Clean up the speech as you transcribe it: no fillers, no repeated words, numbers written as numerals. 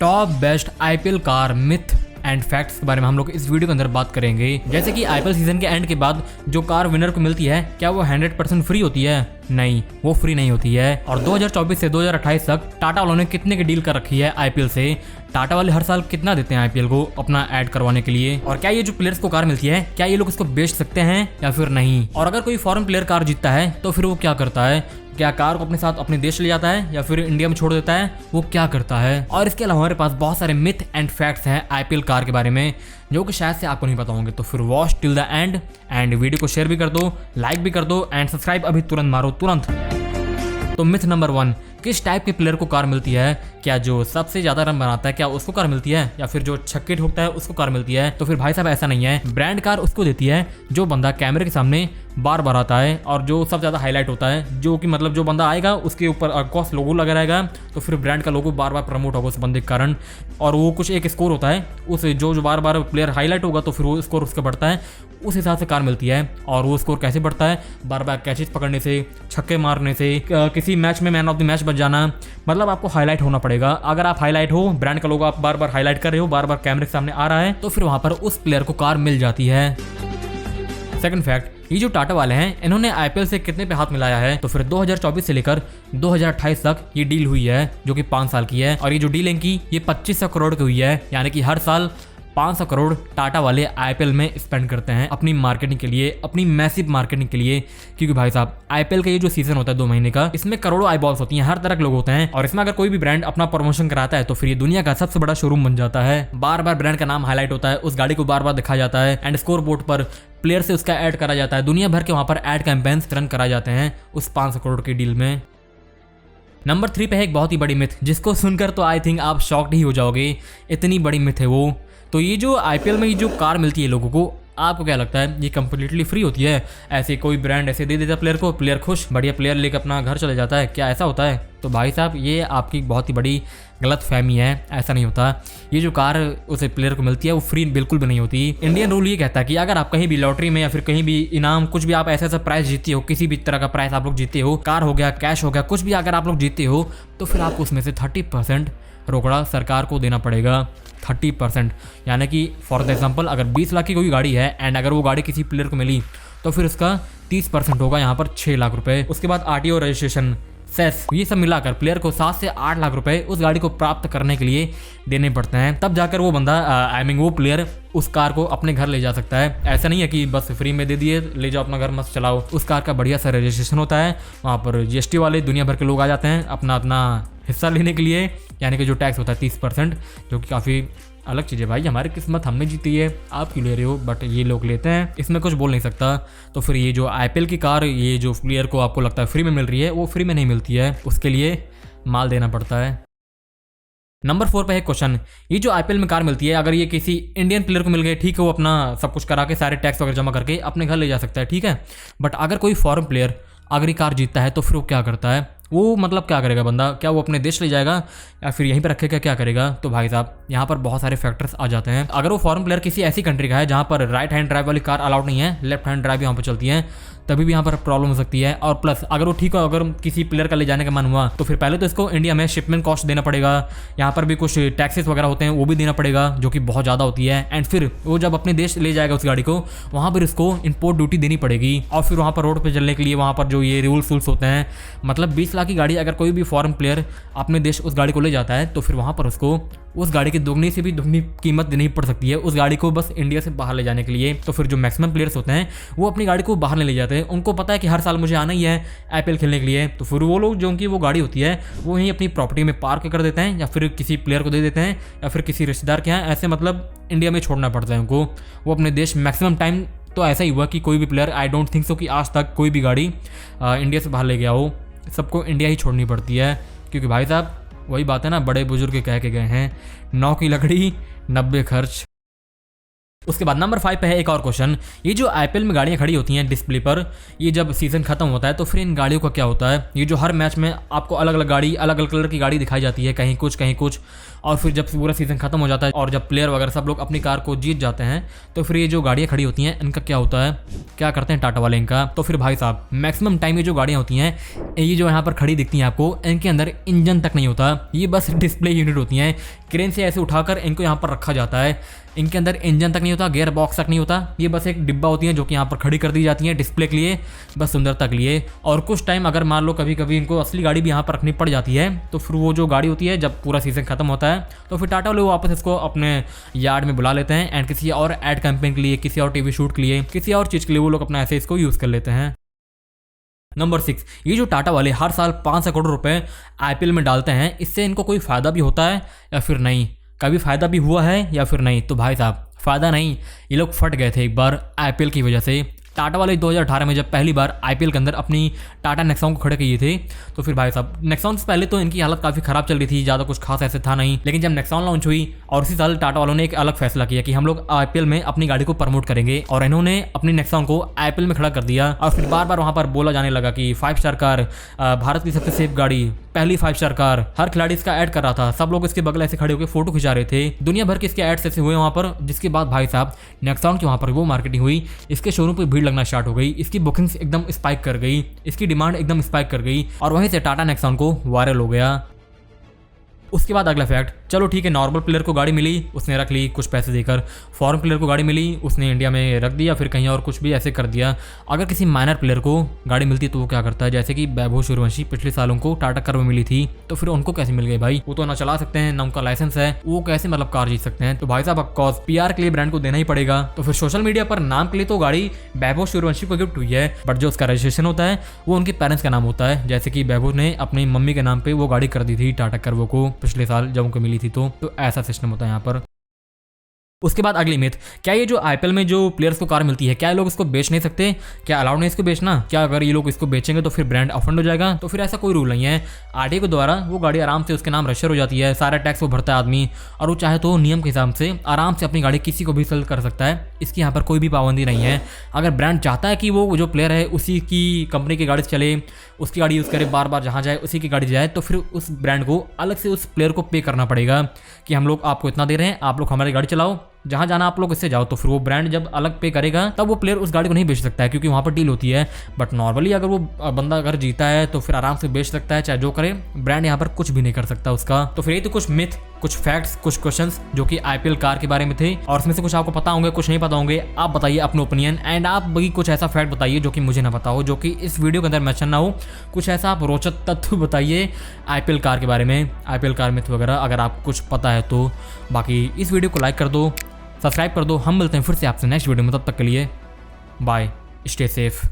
Top best IPL car myth and facts के बारे में हम लोग इस वीडियो के अंदर बात करेंगे। जैसे कि आईपीएल सीजन के एंड के बाद जो कार विनर को मिलती है क्या वो 100% फ्री होती है? नहीं, वो फ्री नहीं होती है। और 2024 से 2028 तक टाटा वालों ने कितने की डील कर रखी है आईपीएल से? टाटा वाले हर साल कितना देते हैं आईपीएल को अपना ऐड करवाने के लिए? और क्या ये जो प्लेयर्स को कार मिलती है क्या ये लोग इसको बेच सकते हैं या फिर नहीं? और अगर कोई फॉरेन प्लेयर कार जीतता है तो फिर वो क्या करता है? क्या कार को अपने साथ अपने देश ले जाता है या फिर इंडिया में छोड़ देता है? वो क्या करता है? और इसके अलावा हमारे पास बहुत सारे मिथ एंड फैक्ट्स हैं आईपीएल कार के बारे में जो कि शायद से आपको नहीं पता होंगे। तो फिर watch till the end video को शेयर भी कर दो, लाइक भी कर दो एंड सब्सक्राइब अभी तुरंत मारो, तुरंत। तो मिथ नंबर 1, किस टाइप के प्लेयर को कार मिलती है? क्या जो सबसे ज्यादा रन बनाता है क्या उसको कार मिलती है या फिर जो छक्के ठोकता है उसको कार मिलती है? तो फिर भाई साहब ऐसा नहीं है। ब्रांड कार उसको देती है जो बंदा कैमरे के सामने बार बार आता है और जो सबसे ज्यादा हाईलाइट होता है, जो कि मतलब जो बंदा आएगा उसके ऊपर ऑफकोर्स लोगो लगा रहेगा तो फिर ब्रांड का लोगो बार बार प्रमोट होगा उस बंदे के कारण। और वो कुछ एक स्कोर होता है, उस जो बार बार प्लेयर हाईलाइट होगा तो फिर वो स्कोर उसका बढ़ता है, उस हिसाब से कार मिलती है। और वो स्कोर कैसे बढ़ता है? बार बार कैचेस पकड़ने से, छक्के मारने से, किसी मैच में मैन ऑफ द मैच बन जाना। मतलब आपको हाईलाइट होना पड़ेगा। अगर आप हाईलाइट हो, ब्रांड का लोगो आप बार बार हाईलाइट कर रहे हो, बार बार कैमरे के सामने आ रहा है, तो फिर वहां पर उस प्लेयर को कार मिल जाती है। सेकंड फैक्ट, ये जो टाटा वाले हैं इन्होंने आईपीएल से कितने पे हाथ मिलाया है? तो फिर 2024 से लेकर 2028 तक ये डील हुई है जो कि 5 साल की है। और ये जो डील इनकी ये 2500 करोड़ की हुई है, यानी कि हर साल 500 करोड़ टाटा वाले आईपीएल में स्पेंड करते हैं अपनी मार्केटिंग के लिए, अपनी मैसिव मार्केटिंग के लिए। क्योंकि भाई साहब आईपीएल का ये जो सीजन होता है 2 महीने का, इसमें करोड़ों आईबॉल्स होती हैं, हर तरह के लोग होते हैं। और इसमें अगर कोई भी ब्रांड अपना प्रमोशन कराता है तो फिर ये दुनिया का सबसे बड़ा शोरूम बन जाता है। बार बार ब्रांड का नाम हाईलाइट होता है, उस गाड़ी को बार बार दिखाया जाता है एंड स्कोर बोर्ड पर प्लेयर से उसका ऐड करा जाता है। दुनिया भर के वहां पर ऐड कैंपेन्स रन कराए जाते हैं उस 500 करोड़ की डील में। नंबर 3 पे है एक बहुत ही बड़ी मिथ जिसको सुनकर तो आई थिंक आप शॉक्ड ही हो जाओगे, इतनी बड़ी मिथ है वो। तो ये जो आईपीएल में ये जो कार मिलती है लोगों को, आपको क्या लगता है ये कंप्लीटली फ्री होती है? ऐसे कोई ब्रांड ऐसे दे देता प्लेयर को, प्लेयर खुश, बढ़िया प्लेयर लेकर अपना घर चले जाता है? क्या ऐसा होता है? तो भाई साहब ये आपकी बहुत ही बड़ी गलत फहमी है, ऐसा नहीं होता। ये जो कार उसे प्लेयर को मिलती है वो फ्री बिल्कुल भी नहीं होती। इंडियन रूल ये कहता है कि अगर आप कहीं भी लॉटरी में या फिर कहीं भी इनाम कुछ भी आप ऐसा प्राइस जीते हो, किसी भी तरह का प्राइस आप लोग जीते हो, कार हो गया, कैश हो गया, कुछ भी अगर आप लोग जीते हो तो फिर आपको उसमें से 30% रोकड़ा सरकार को देना पड़ेगा। 30%, यानी कि फॉर एग्जाम्पल अगर 20 लाख की कोई गाड़ी है एंड अगर वो गाड़ी किसी प्लेयर को मिली तो फिर उसका 30% होगा, यहाँ पर 6 लाख रुपए। उसके बाद आरटीओ रजिस्ट्रेशन, सेस, ये सब मिलाकर प्लेयर को 7 से 8 लाख रुपए उस गाड़ी को प्राप्त करने के लिए देने पड़ते हैं। तब जाकर वो बंदा वो प्लेयर उस कार को अपने घर ले जा सकता है। ऐसा नहीं है कि बस फ्री में दे दिए, ले जाओ अपना घर मस्त चलाओ। उस कार का बढ़िया सा रजिस्ट्रेशन होता है, वहाँ पर जीएसटी वाले दुनिया भर के लोग आ जाते हैं अपना हिस्सा लेने के लिए, यानी कि जो टैक्स होता है 30%, जो कि काफ़ी अलग चीज़ है भाई। हमारी किस्मत हमने जीती है, आप क्यों ले रहे हो? बट ये लोग लेते हैं, इसमें कुछ बोल नहीं सकता। तो फिर ये जो आईपीएल की कार ये जो प्लेयर को आपको लगता है फ्री में मिल रही है, वो फ्री में नहीं मिलती है, उसके लिए माल देना पड़ता है। नंबर 4 पे है क्वेश्चन, ये जो आईपीएल में कार मिलती है अगर ये किसी इंडियन प्लेयर को मिल गए, ठीक है, वो अपना सब कुछ करा के सारे टैक्स वगैरह जमा करके अपने घर ले जा सकता है, ठीक है। बट अगर कोई फॉरेन प्लेयर अगर ये कार जीतता है तो फिर वो क्या करता है? वो मतलब क्या करेगा बंदा? क्या वो अपने देश ले जाएगा या फिर यहीं पर रखेगा? क्या करेगा? तो भाई साहब यहाँ पर बहुत सारे फैक्टर्स आ जाते हैं। अगर वो फॉरेन प्लेयर किसी ऐसी कंट्री का है जहाँ पर राइट हैंड ड्राइव वाली कार अलाउड नहीं है, लेफ्ट हैंड ड्राइव यहाँ पर चलती है, तभी भी यहाँ पर प्रॉब्लम हो सकती है। और प्लस अगर वो ठीक हो, अगर किसी प्लेयर का ले जाने का मन हुआ तो फिर पहले तो इसको इंडिया में शिपमेंट कॉस्ट देना पड़ेगा, यहाँ पर भी कुछ टैक्सेस वगैरह होते हैं वो भी देना पड़ेगा जो कि बहुत ज़्यादा होती है। एंड फिर वो जब अपने देश ले जाएगा उस गाड़ी को, वहाँ पर इसको इंपोर्ट ड्यूटी देनी पड़ेगी। और फिर वहाँ पर रोड पर चलने के लिए वहाँ पर जो ये रूल्स होते हैं, मतलब 20 लाख की गाड़ी अगर कोई भी फॉरेन प्लेयर अपने देश उस गाड़ी को ले जाता है तो फिर वहाँ पर उसको उस गाड़ी की दोगुनी से भी दोगुनी कीमत देनी पड़ सकती है उस गाड़ी को बस इंडिया से बाहर ले जाने के लिए। तो फिर जो मैक्सिमम प्लेयर्स होते हैं वो अपनी गाड़ी को बाहर नहीं ले जाते हैं, उनको पता है कि हर साल मुझे आना ही है आईपीएल खेलने के लिए। तो फिर वो लोग जो उनकी वो गाड़ी होती है वो यहीं अपनी प्रॉपर्टी में पार्क कर देते हैं या फिर किसी प्लेयर को दे देते हैं या फिर किसी रिश्तेदार के यहाँ, ऐसे मतलब इंडिया में छोड़ना पड़ता है उनको। वो अपने देश मैक्सिमम टाइम तो ऐसा ही हुआ कि कोई भी player, I don't think so कि आज तक कोई भी गाड़ी इंडिया से बाहर ले गया हो, सबको इंडिया ही छोड़नी पड़ती है। क्योंकि भाई साहब वही बात है ना, बड़े बुजुर्ग कह के गए हैं, 9 की लकड़ी 90 खर्च। उसके बाद नंबर 5 पे है एक और क्वेश्चन, ये जो आईपीएल में गाड़ियाँ खड़ी होती हैं डिस्प्ले पर, ये जब सीजन खत्म होता है तो फिर इन गाड़ियों का क्या होता है? ये जो हर मैच में आपको अलग अलग गाड़ी, अलग अलग कलर की गाड़ी दिखाई जाती है, कहीं कुछ कहीं कुछ, और फिर जब पूरा सीजन खत्म हो जाता है और जब प्लेयर वगैरह सब लोग अपनी कार को जीत जाते हैं तो फिर ये जो गाड़ियाँ खड़ी होती हैं इनका क्या होता है, क्या करते हैं टाटा वाले इनका, तो फिर भाई साहब मैक्सिमम टाइम ये जो गाड़ियाँ होती हैं ये जो यहाँ पर खड़ी दिखती हैं आपको, इनके अंदर इंजन तक नहीं होता, ये बस डिस्प्ले यूनिट होती हैं। क्रेन से ऐसे उठाकर इनको यहाँ पर रखा जाता है, इनके अंदर इंजन तक नहीं होता, गियर बॉक्स तक नहीं होता, ये बस एक डिब्बा होती है जो कि यहाँ पर खड़ी कर दी जाती है डिस्प्ले के लिए, बस सुंदरता के लिए। और कुछ टाइम अगर मान लो कभी कभी इनको असली गाड़ी भी यहाँ पर रखनी पड़ जाती है तो फिर वो जो गाड़ी होती है जब पूरा सीजन खत्म होता है तो फिर टाटा वाले वापस इसको अपने यार्ड में बुला लेते हैं एंड किसी और एड कैंपेन के लिए, किसी और टीवी शूट के लिए, किसी और चीज़ के लिए वो लोग अपना ऐसे इसको यूज़ कर लेते हैं। नंबर 6, ये जो टाटा वाले हर साल 500 करोड़ रुपए आईपीएल में डालते हैं, इससे इनको कोई फ़ायदा भी होता है या फिर नहीं, कभी फ़ायदा भी हुआ है या फिर नहीं? तो भाई साहब फ़ायदा नहीं, ये लोग फट गए थे एक बार आईपीएल की वजह से। टाटा वाले 2018 में जब पहली बार आईपीएल के अंदर अपनी टाटा नेक्सॉन को खड़े किए थे तो फिर भाई साहब नेक्सॉन से पहले तो इनकी हालत काफ़ी ख़राब चल रही थी, ज़्यादा कुछ खास ऐसे था नहीं, लेकिन जब नेक्सॉन लॉन्च हुई और उसी साल टाटा वालों ने एक अलग फैसला किया कि हम लोग आईपीएल में अपनी गाड़ी को प्रमोट करेंगे और इन्होंने अपनी नेक्सॉन को आईपीएल में खड़ा कर दिया। और फिर बार बार वहाँ पर बोला जाने लगा कि 5 स्टार कार, भारत की सबसे सेफ गाड़ी, पहली 5 स्टार कार, हर खिलाड़ी इसका ऐड कर रहा था, सब लोग इसके बगल ऐसे खड़े होकर फोटो खिंचा रहे थे, दुनिया भर के इसके एड्स ऐसे हुए वहाँ पर। जिसके बाद भाई साहब नेक्सॉन की वहाँ पर वो मार्केटिंग हुई, इसके शोरूम पर भीड़ लगना स्टार्ट हो गई, इसकी बुकिंग्स एकदम स्पाइक कर गई, इसकी डिमांड एकदम स्पाइक कर गई और वहीं से टाटा नेक्सॉन को वायरल हो गया। उसके बाद अगला फैक्ट, चलो ठीक है, नॉर्मल प्लेयर को गाड़ी मिली, उसने रख ली कुछ पैसे देकर, फॉरेन प्लेयर को गाड़ी मिली, उसने इंडिया में रख दिया, फिर कहीं और कुछ भी ऐसे कर दिया। अगर किसी माइनर प्लेयर को गाड़ी मिलती तो वो क्या करता है, जैसे कि वैभव सूर्यवंशी पिछले सालों को टाटा कार में मिली थी, तो फिर उनको कैसे मिल गई भाई? वो तो ना चला सकते हैं, ना उनका लाइसेंस है, वो कैसे मतलब कार जीत सकते हैं? तो भाई साहब ऑफकोर्स पीआर के लिए ब्रांड को देना ही पड़ेगा। तो फिर सोशल मीडिया पर नाम के लिए तो गाड़ी वैभव सूर्यवंशी को गिफ्ट हुई है, बट जो उसका रजिस्ट्रेशन होता है वो उनके पेरेंट्स का नाम होता है। जैसे कि वैभव ने अपनी मम्मी के नाम पे वो गाड़ी कर दी थी टाटा कर्वो को पिछले साल जब उनको मिली थी, तो ऐसा सिस्टम होता है यहाँ पर। उसके बाद अगली मिथ, क्या ये जो आईपीएल में जो प्लेयर्स को कार मिलती है क्या ये लोग इसको बेच नहीं सकते? क्या अलाउड नहीं इसको बेचना? क्या अगर ये लोग इसको बेचेंगे तो फिर ब्रांड ऑफेंड हो जाएगा? तो फिर ऐसा कोई रूल नहीं है। आरटीओ के द्वारा वो गाड़ी आराम से उसके नाम रजिस्टर हो जाती है, सारा टैक्स वो भरता है आदमी, और वो चाहे तो नियम के हिसाब से आराम से अपनी गाड़ी किसी को भी सेल कर सकता है। इसकी यहाँ पर कोई भी पाबंदी नहीं है। अगर ब्रांड चाहता है कि वो जो प्लेयर है उसी की कंपनी की गाड़ी से चले, उसकी गाड़ी यूज़ करे, बार बार जहाँ जाए उसी की गाड़ी जाए, तो फिर उस ब्रांड को अलग से उस प्लेयर को पे करना पड़ेगा कि हम लोग आपको इतना दे रहे हैं, आप लोग हमारी गाड़ी चलाओ, जहाँ जाना आप लोग इससे जाओ। तो फिर वो ब्रांड जब अलग पे करेगा तब वो प्लेयर उस गाड़ी को नहीं बेच सकता है, क्योंकि वहाँ पर डील होती है। बट नॉर्मली अगर वो बंदा अगर जीता है तो फिर आराम से बेच सकता है, चाहे जो करे, ब्रांड यहाँ पर कुछ भी नहीं कर सकता उसका। तो फिर ये तो कुछ मिथ, कुछ फैक्ट्स, कुछ क्वेश्चंस जो कि आईपीएल कार के बारे में थे, और इसमें से कुछ आपको पता होंगे, कुछ नहीं पता होंगे। आप बताइए अपने ओपिनियन, एंड आप भी कुछ ऐसा फैक्ट बताइए जो कि मुझे ना पता हो, जो कि इस वीडियो के अंदर मेंशन ना हो। कुछ ऐसा आप रोचक तथ्य बताइए आईपीएल कार के बारे में, आईपीएल कार मिथ वगैरह, अगर आप कुछ पता है तो। बाकी इस वीडियो को लाइक कर दो, सब्सक्राइब कर दो। हम मिलते हैं फिर से आपसे नेक्स्ट वीडियो में, तब तक के लिए बाय, स्टे सेफ।